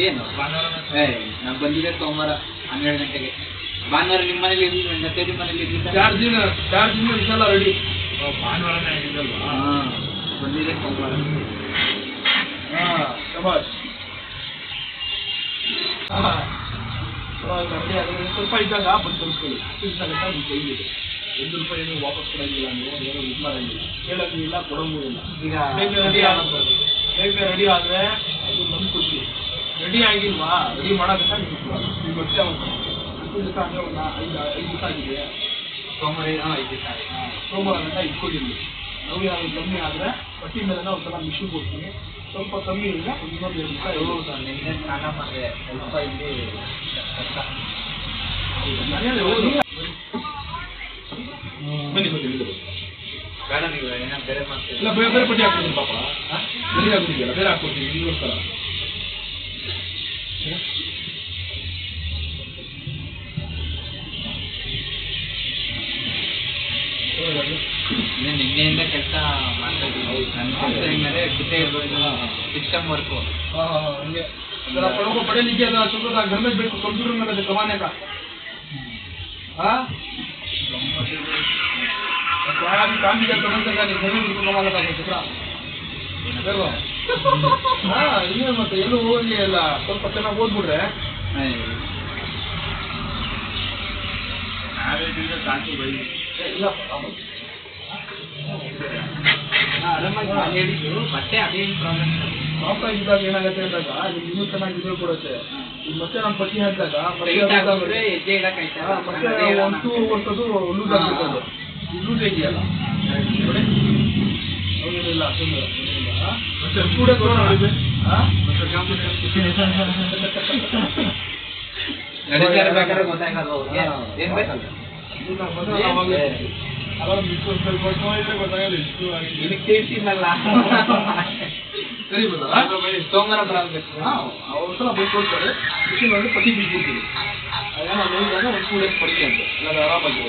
ಏನು ನಾವು ಬಂದಿದ್ದೆ ಸೋಮವಾರ 12 ಗಂಟೆಗೆ. ಭಾನುವಾರ ನಿಮ್ಮ ಮನೇಲಿ ಇರಲಿಲ್ಲ, ಜೊತೆ ನಿಮ್ಮ ಮನೇಲಿ ಇರಲಿಲ್ಲ. 4 ದಿನ ಇದೆಲ್ಲ ರೆಡಿ. ಭಾನುವಾರನೇ ಆಗಿದ್ದಲ್ವಾ? ಬಂದಿದೆ ಸೋಮವಾರ. ಸ್ವಲ್ಪ ಇದ್ದಾಗ ಬಂದು ತರಿಸ್ಕೊಳ್ಳಿ. ಕೈಗಿದೆ ₹1 ಏನು ವಾಪಸ್ ಕೊಡೋಂಗಿಲ್ಲ, ನೀವು ಏನೋ ಇದು ಮಾಡೋಂಗಿಲ್ಲ, ಕೇಳೋಂಗಿಲ್ಲ, ಕೊಡೋಂಗೂ ಇಲ್ಲ. ಈಗ ಬೇಗ ರೆಡಿ ಆದರೆ ಅದು ನಮ್ಗೆ ಖುಷಿ. ರೆಡಿ ಆಗಿಲ್ವಾ, ರೆಡಿ ಮಾಡೋದಕ್ಕ ನಿಮ್ಗೆ ಈಗ ವರ್ಷ ಹತ್ತು ದಿವಸ ಅಂದರೆ ಒಂದು 5 ದಿವಸ ಆಗಿದೆ. ಸೋಮವಾರ 5 ದಿವಸ ಸೋಮವಾರ ಗಂಟ ಇಟ್ಕೊಂಡಿದ್ವಿ. ನಾವು ಯಾರು ಕಮ್ಮಿ ಆದರೆ ಪಟ್ಟಿ ಮೇಲೆ ಒಂದು ಸಲ ಮಿಷಿನ್ ಕೊಡ್ತೀನಿ. ಸ್ವಲ್ಪ ಕಮ್ಮಿ ಇಲ್ಲ, ಇನ್ನೊಂದು 2 ದಿವಸ ನಿನ್ನೆ ಸ್ನಾನ ಮಾಡಿದೆ. ಸ್ವಲ್ಪ ಇಲ್ಲಿ ಬನ್ನಿ ಬೇಡ, ನೀವು ಏನೋ ಬೇರೆ ಮಾಡ್ತೀವಿ. ಇಲ್ಲ, ಬೇರೆ ಪಟ್ಟಿ ಹಾಕ್ತೀನಿ ಪಾಪ, ಬೇರೆ ಹಾಕ್ತಿದೆಯಲ್ಲ, ಬೇರೆ ಹಾಕ್ಕೊಡ್ತೀನಿ ನಿಮಗೋಸ್ಕರ. ನಿನ್ನೆಯಿಂದ ಕೆಲಸ ಮಾಡ್ತಾ ಇದ್ದೀವಿ. ನನ್ನ ಮೇಲೆ ಕಿತ್ತೆ ಇರ್ಬೋದು, ಸಿಸ್ಟಮ್ ವರ್ಕು. ಹಂಗೆ पढ़ों पढ़े लिखे तो घर में बैठ कंप्यूटर में कमाने का। हाँ काम भी कर समझ सकता घर में कमा लेता दूसरा. हाँ ಇನ್ನೇ ಮತ್ತೆ ಎಲ್ಲೂ ಹೋಗಿ ಎಲ್ಲ ಸ್ವಲ್ಪ ಚೆನ್ನಾಗಿ ಓದ್ಬಿಟ್ರೆ ಇಲ್ಲ ಮತ್ತೆ ಅದೇನು ಪ್ರಾಬ್ಲಮ್. ಪಾಪ ಇದ್ದಾಗ ಏನಾಗುತ್ತೆ ಅಂದಾಗ ನಿಮ್ಗೆ ಇನ್ನೂ ಚೆನ್ನಾಗಿ ಇದು ಕೊಡುತ್ತೆ. ಈಗ ಮತ್ತೆ ನಮ್ಮ ಪಟ್ಟಿ ಹಾಕಿದಾಗ ಮತ್ತೆ 1 ವರ್ಷದ್ದು ಲೂಸ್ ಆಗ್ಬಿಟ್ಟದು. ಲೂಸ್ ಇದೆಯಲ್ಲ ಹೌದಿಲ್ಲ ಮತ್ತೆ ಕೂಡ ಬೇಕಾದ್ರೆ ಗೊತ್ತಾಗಲ್ಲ. ಸೋಮವಾರ ಬರಬೇಕು. ಅವಸರ ಬೈಕೊಳ್ತಾರೆ, ಪಟ್ಟಿ ಬೀಳ್ಬಿಡ್ತೀವಿ. 1 2 ಡೇಸ್ ಪಡಿಕೆ ಅಂತ ಆರಾಮಾಗಿ